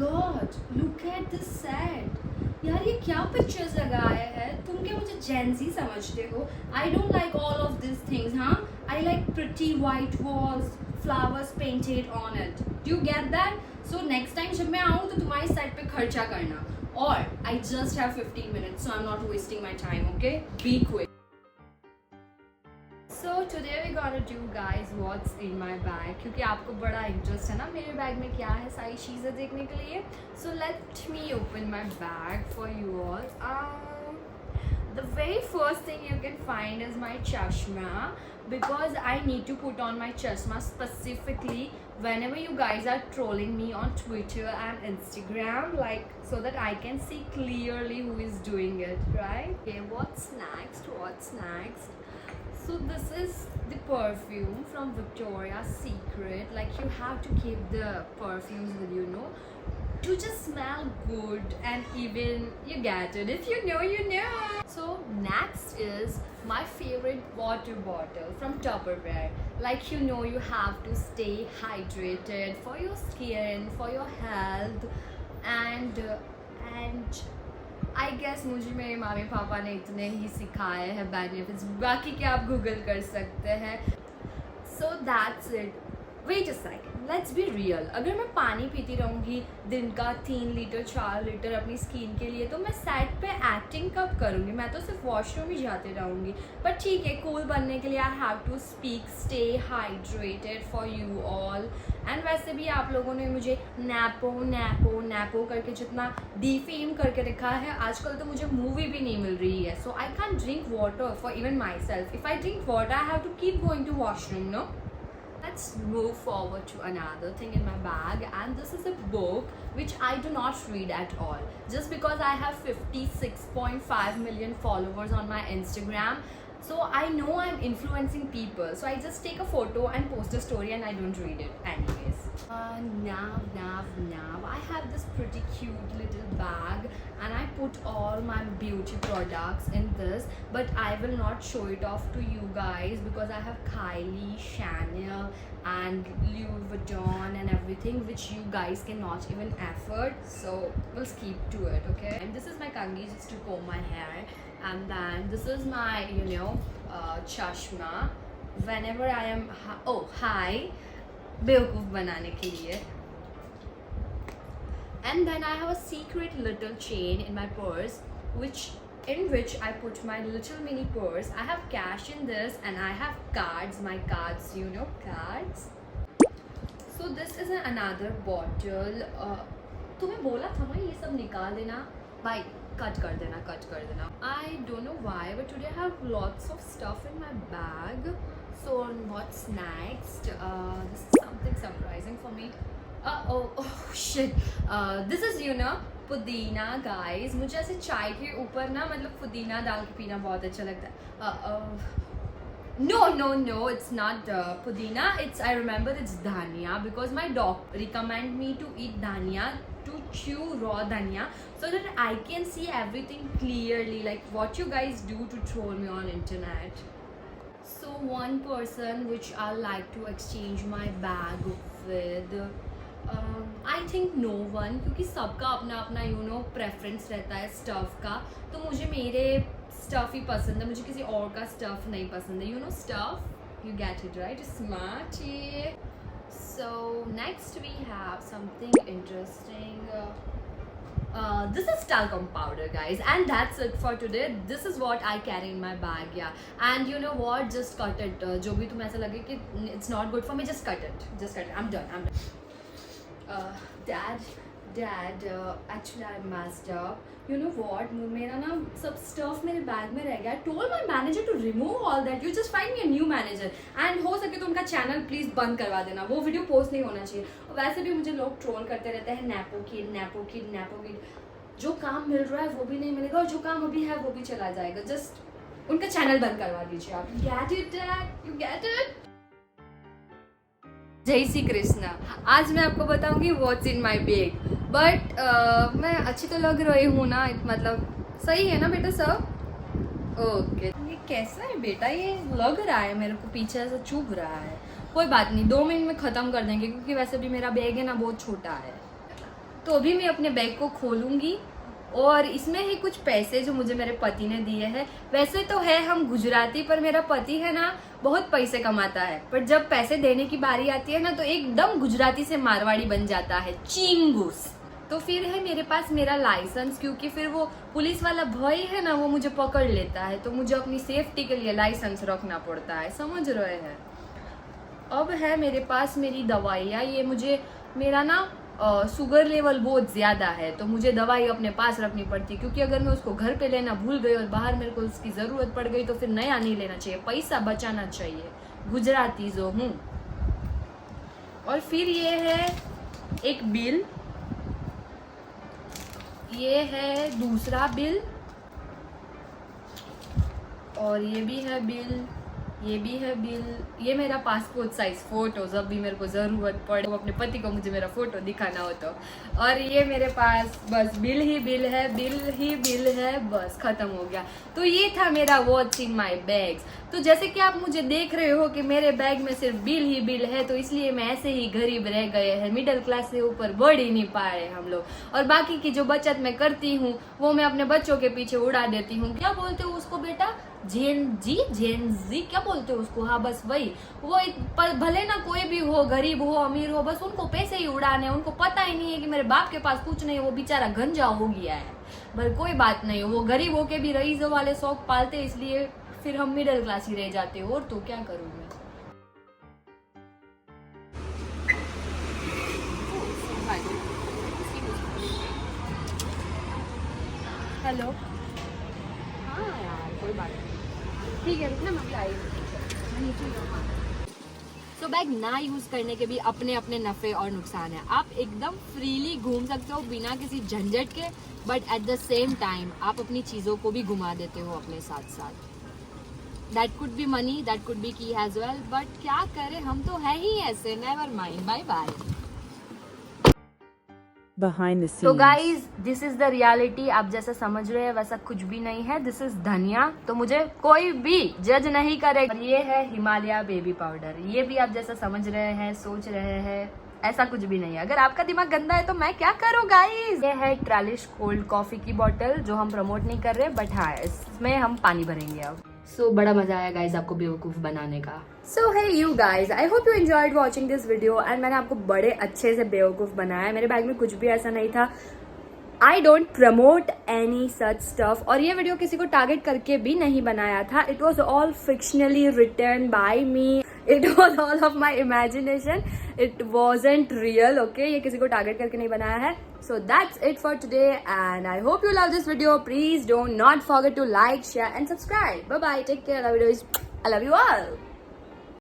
God, look at this set. यार ये क्या पिक्चर्स लगाए हैं? तुम क्या मुझे जेंजी समझते हो? I don't like all of this things. हाँ, I like pretty white walls, flowers painted on it. Do you get that? So next time जब मैं आऊँ तो तुम्हारी सेट पे खर्चा करना। और I just have 15 minutes, so I'm not wasting my time, okay? Be quick. So today we're gonna do guys what's in my bag, क्योंकि आपको बड़ा इंटरेस्ट है ना मेरे बैग में क्या है सारी चीज़ें देखने के लिए. So let me open my bag for you all. The very first thing you can find is my chashma, because I need to put on my chashma specifically whenever you guys are trolling me on Twitter and Instagram, like so that I can see clearly who is doing it, right? Okay, what's next? So this is the perfume from Victoria's Secret. Like you have to keep the perfumes with you, know, to just smell good, and even you get it. If you know, you know. So next is my favorite water bottle from Tupperware. Like you know, you have to stay hydrated for your skin, for your health, and I guess मुझे मेरे mummy papa ने इतने ही सिखाए हैं benefits, बाकी क्या आप Google कर सकते हैं. So that's it. Wait a second, let's be real. अगर मैं पानी पीती रहूँगी दिन का 3 लीटर 4 लीटर अपनी स्किन के लिए, तो मैं सेट पे एक्टिंग कब करूँगी? मैं तो सिर्फ वॉशरूम ही जाते रहूँगी. बट ठीक है, कूल बनने के लिए I have to speak, stay hydrated for you all. And वैसे भी आप लोगों ने मुझे नैपो करके जितना डिफेम करके रखा है, आजकल तो मुझे मूवी भी नहीं मिल रही है. So I can drink water for even myself. If I drink water I have to keep going to washroom, no. Let's move forward to another thing in my bag, and this is a book which I do not read at all, just because I have 56.5 million followers on my Instagram. So I know I'm influencing people, so I just take a photo and post a story, and I don't read it anyways. Now I have this pretty cute little bag, and I put all my beauty products in this, but I will not show it off to you guys because I have Kylie, Chanel and Louis Vuitton and everything which you guys cannot even afford, so we'll skip to it, okay? And this is my kangi just to comb my hair, and then this is my chashma whenever I am hi बेवकूफ़ बनाने के लिए. And then I have a secret little chain in my purse, in which I put my little mini purse. I have cash in this, and I have cards, my cards, you know, cards. So this is another bottle. तुम्हें बोला था मैं ये सब निकाल देना भाई, cut कर देना. I don't know why, but today I have lots of stuff in my bag. So what's next? This is something surprising for me. Oh shit. This is पुदीना guys. मुझे ऐसे चाय के ऊपर ना मतलब पुदीना डाल के पीना बहुत अच्छा लगता है. No, it's not pudina. I remember it's dhania, because my doctor recommend me to eat dhania, to chew raw dhania, so that I can see everything clearly, like what you guys do to troll me on internet. So one person which I like to exchange my bag with, I think no one, क्योंकि सबका अपना अपना preference रहता है stuff का. तो मुझे मेरे स्टफ़ ही पसंद है, मुझे किसी और का स्टफ़ नहीं पसंद है. Stuff, you get it right? Smart. So next we have something interesting. This is talcum powder guys, and that's it for today. This is what I carry in my bag, yeah. And you know what, just cut it. जो भी तुम्हें ऐसा लगे कि it's not good for me, just cut it. I'm done. Dad, actually I messed up. You know what, मेरा ना सब stuff मेरे बैग में रह गया. I told my manager to remove all that. You just find me a new manager. And हो सके तो उनका चैनल प्लीज़ बंद करवा देना, वो वीडियो पोस्ट नहीं होना चाहिए. और वैसे भी मुझे लोग ट्रोल करते रहते हैं, नैपो किड. जो काम मिल रहा है वो भी नहीं मिलेगा, और जो काम अभी है वो भी चला जाएगा. जस्ट उनका चैनल बंद करवा दीजिए आप. Get it, Dad? You get it? जय श्री कृष्णा. आज मैं आपको बताऊंगी what's in my bag. But मैं अच्छी तो लग रही हूँ ना, मतलब सही है ना बेटा सब? ओके. ये कैसा है बेटा? ये लग रहा है मेरे को पीछे ऐसा चुभ रहा है. कोई बात नहीं, 2 मिनट में ख़त्म कर देंगे, क्योंकि वैसे भी मेरा बैग है ना बहुत छोटा है. तो अभी मैं अपने बैग को खोलूंगी और इसमें ही कुछ पैसे जो मुझे मेरे पति ने दिए हैं। वैसे तो है हम गुजराती, पर मेरा पति है ना बहुत पैसे कमाता है, पर जब पैसे देने की बारी आती है ना तो एकदम गुजराती से मारवाड़ी बन जाता है, चिंगूस। तो फिर है मेरे पास मेरा लाइसेंस, क्योंकि फिर वो पुलिस वाला भाई है ना वो मुझे पकड़ लेता है, तो मुझे अपनी सेफ्टी के लिए लाइसेंस रखना पड़ता है, समझ रहे हैं। अब है मेरे पास मेरी दवाइयाँ, ये मुझे मेरा ना शुगर लेवल बहुत ज़्यादा है, तो मुझे दवाई अपने पास रखनी पड़ती है, क्योंकि अगर मैं उसको घर पे लेना भूल गई और बाहर मेरे को उसकी ज़रूरत पड़ गई तो फिर नया नहीं लेना चाहिए, पैसा बचाना चाहिए, गुजराती जो हूँ। और फिर ये है एक बिल, ये है दूसरा बिल, और ये भी है बिल, ये भी है बिल, ये मेरा पासपोर्ट साइज फोटो, जब भी मेरे को ज़रूरत पड़े वो अपने पति को मुझे मेरा फोटो दिखाना हो तो। और ये मेरे पास बस बिल ही बिल है, बिल ही बिल है, बस ख़त्म हो गया। तो ये था मेरा वॉट्स इन माई बैग्स। तो जैसे कि आप मुझे देख रहे हो कि मेरे बैग में सिर्फ बिल ही बिल है, तो इसलिए मैं ऐसे ही गरीब रह गए हैं, मिडिल क्लास से ऊपर बढ़ ही नहीं पा रहे हम लोग। और बाकी की जो बचत मैं करती हूँ वो मैं अपने बच्चों के पीछे उड़ा देती हूँ। क्या बोलते हो उसको बेटा, जेन जी क्या बोलते हो उसको? हाँ बस वही। वो भले ना कोई भी हो, गरीब हो अमीर हो, बस उनको पैसे ही उड़ाने, उनको पता ही नहीं है कि मेरे बाप के पास कुछ नहीं है, वो बेचारा गंजा हो गया है। पर कोई बात नहीं, वो गरीब होके भी रईसों वाले शौक पालते, इसलिए फिर हम मिडिल क्लास ही रह जाते हो। और तो क्या करूँ मैं। हेलो, हाँ यार कोई बात नहीं, ठीक है रुकना, मैं भी आई हूँ। तो बैग ना यूज करने के भी अपने अपने नफे और नुकसान है। आप एकदम फ्रीली घूम सकते हो बिना किसी झंझट के, but at the same time आप अपनी चीजों को भी घुमा देते हो अपने साथ साथ। That could be money, that could be key as well, but क्या करें, हम तो है ही ऐसे। Never mind, bye bye. Behind the scenes. तो guys this is the reality. आप जैसा समझ रहे हैं वैसा कुछ भी नहीं है। दिस इज धनिया, तो मुझे कोई भी जज नहीं करेगा। ये है हिमालय बेबी पाउडर, ये भी आप जैसा समझ रहे हैं, सोच रहे हैं, ऐसा कुछ भी नहीं है। अगर आपका दिमाग गंदा है तो मैं क्या करूँ गाइज। ये है ट्रालिश कोल्ड कॉफी की बोतल, जो हम प्रमोट नहीं कर रहे, बट हाँ इसमें हम पानी भरेंगे अब। सो बड़ा मजा आया गाइज आपको बेवकूफ बनाने का। सो है you guys, I hope you enjoyed watching this video and मैंने आपको बड़े अच्छे से बेवकूफ बनाया। मेरे बैग में कुछ भी ऐसा नहीं था। I don't promote any such stuff, और ये वीडियो किसी को टारगेट करके भी नहीं बनाया था। It was all fictionally written by me, it was all of my imagination, it wasn't real. Okay, ये किसी को टारगेट करके नहीं बनाया है। So that's it for today and I hope you love this video. Please don't not forget to like, share and subscribe. Bye bye. Take care. I love you all.